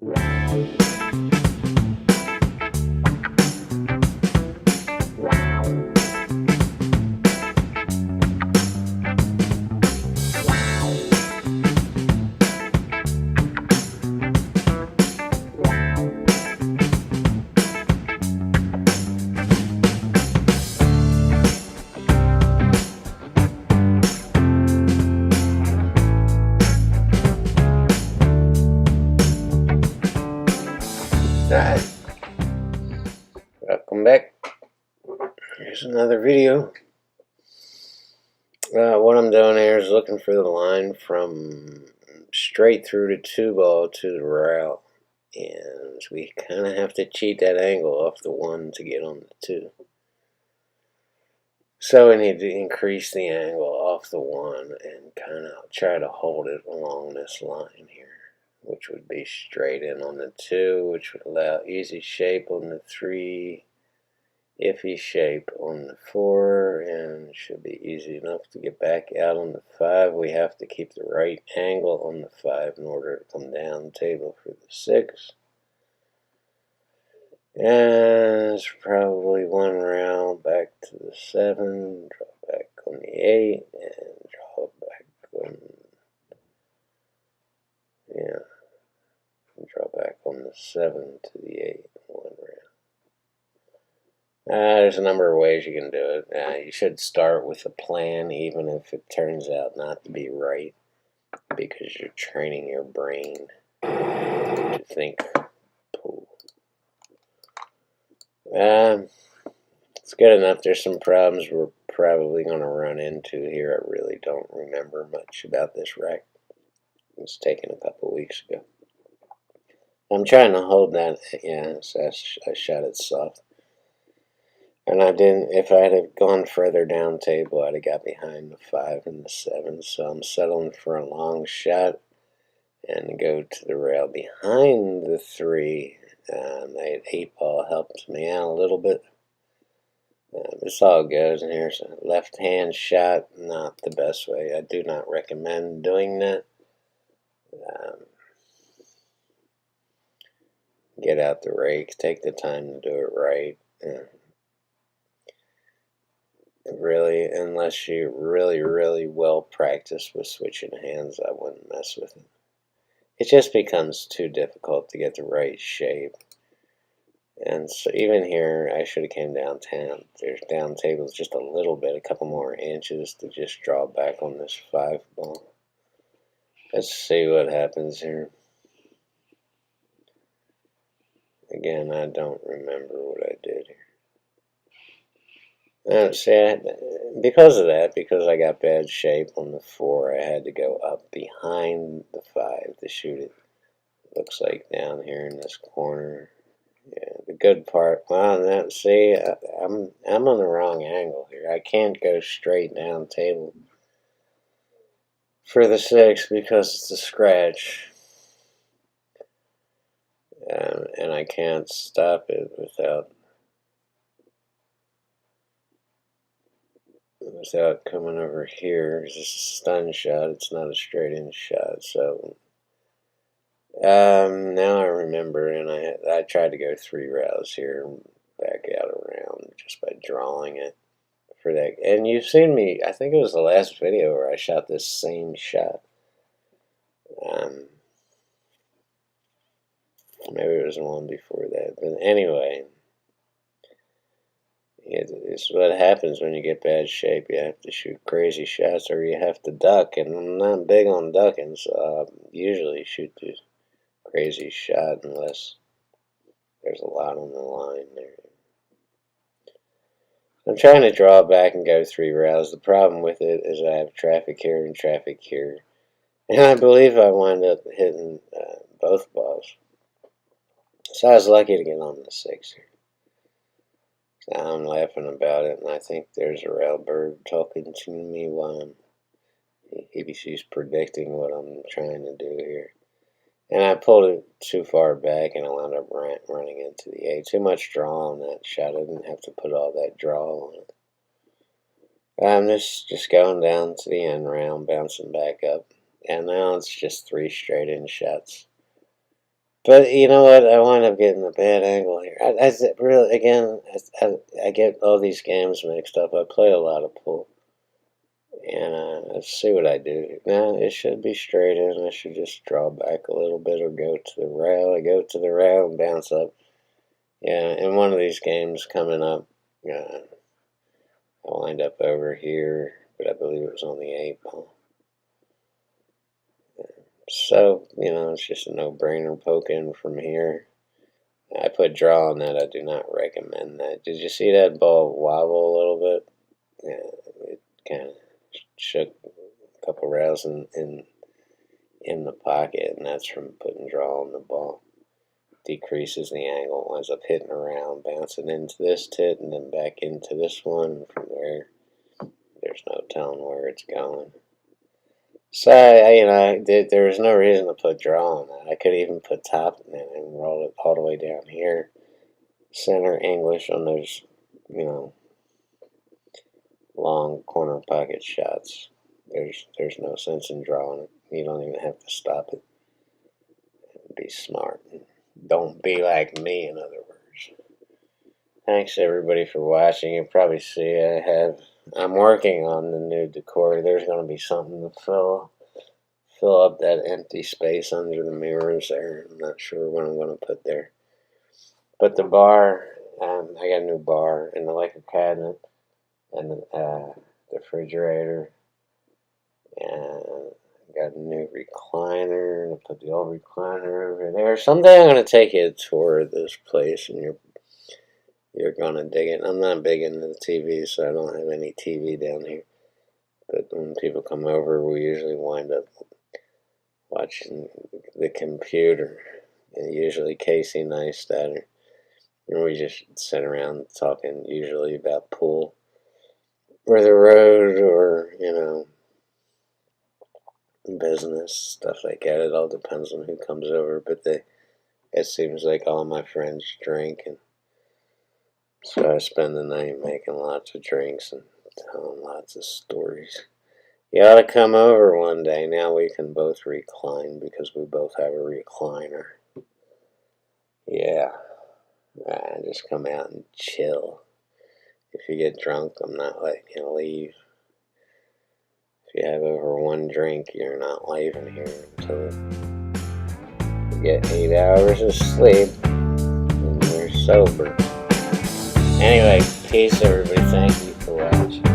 Alright, welcome back. Here's another video. What I'm doing here is looking for the line from straight through the 2-ball to the rail, and we kind of have to cheat that angle off the 1 to get on the 2. So we need to increase the angle off the 1 and kind of try to hold it along this line here, which would be straight in on the 2, which would allow easy shape on the 3, iffy shape on the 4, and should be easy enough to get back out on the 5. We have to keep the right angle on the 5 in order to come down table for the 6. And it's probably 1 round back to the 7, draw back on the 8, and draw back on, draw back on the 7 to the 8, 1 round. There's a number of ways you can do it. You should start with a plan, even if it turns out not to be right, because you're training your brain to think pool. It's good enough. There's some problems we're probably going to run into here. I really don't remember much about this rack. It was taken a couple weeks ago. I'm trying to hold that. Yeah, so I shot it soft. And I didn't, if I'd have gone further down table, I'd have got behind the 5 and the 7. So I'm settling for a long shot and go to the rail behind the 3. That 8-ball helped me out a little bit. This all goes in here. So left hand shot, not the best way. I do not recommend doing that. Get out the rake. Take the time to do it right. Really, unless you're really well practiced with switching hands, I wouldn't mess with it. It just becomes too difficult to get the right shape. And so even here, I should have came downtown. There's down tables just a little bit, a couple more inches to just draw back on this 5-ball. Let's see what happens here. Again, I don't remember what I did here. See, because of that, because I got bad shape on the 4, I had to go up behind the 5 to shoot it. Looks like down here in this corner. Yeah, the good part. Well, now, see, I'm on the wrong angle here. I can't go straight down table for the 6 because it's a scratch, and I can't stop it without coming over here. It's just a stun shot. It's not a straight in shot. So now I remember, and I tried to go 3 rounds here and back out around just by drawing it for that. And you've seen me, I think it was the last video where I shot this same shot. Maybe it was the one before that. But anyway, it's what happens when you get bad shape. You have to shoot crazy shots, or you have to duck. And I'm not big on ducking, so I usually shoot the crazy shot unless there's a lot on the line there. I'm trying to draw back and go 3 rounds. The problem with it is I have traffic here and traffic here. And I believe I wound up hitting both balls. So I was lucky to get on the 6 here. So I'm laughing about it, and I think there's a railbird talking to me while he's predicting what I'm trying to do here. And I pulled it too far back, and I wound up running into the 8. Too much draw on that shot. I didn't have to put all that draw on it. I'm just going down to the end round, bouncing back up. And now it's just 3 straight in shots. But you know what? I wind up getting a bad angle here. Really, again, I get all these games mixed up. I play a lot of pool. And let's see what I do. Now, it should be straight in. I should just draw back a little bit or go to the rail. I go to the rail and bounce up. Yeah, in one of these games coming up, I wind up over here, but I believe it was on the 8 ball. So, it's just a no-brainer. Poke in from here. I put draw on that. I do not recommend that. Did you see that ball wobble a little bit? Yeah, it kind of shook a couple rails in the pocket, and that's from putting draw on the ball. Decreases the angle, winds up hitting around, bouncing into this tit, and then back into this one. From there, there's no telling where it's going. So, there was no reason to put draw on that. I could even put top in it and roll it all the way down here. Center English on those, long corner pocket shots. There's no sense in drawing it. You don't even have to stop it. Be smart. Don't be like me, in other words. Thanks everybody for watching. You probably see I'm working on the new decor. There's going to be something to fill up that empty space under the mirrors there. I'm not sure what I'm going to put there. But the bar, I got a new bar and the liquor cabinet and the refrigerator. And got a new recliner, and I put the old recliner over there. Someday I'm going to take you a tour of this place, and you're going to dig it. I'm not big into the TV, so I don't have any TV down here. But when people come over, we usually wind up watching the computer, and usually Casey Neistat, and we just sit around talking usually about pool or the road or, business, stuff like that. It all depends on who comes over, but it seems like all my friends drink, and so I spend the night making lots of drinks and telling lots of stories. You ought to come over one day. Now we can both recline because we both have a recliner. Yeah, just come out and chill. If you get drunk, I'm not letting you leave. If you have over one drink, you're not leaving here until you get 8 hours of sleep and you're sober. Anyway, peace everybody. Thank you for watching.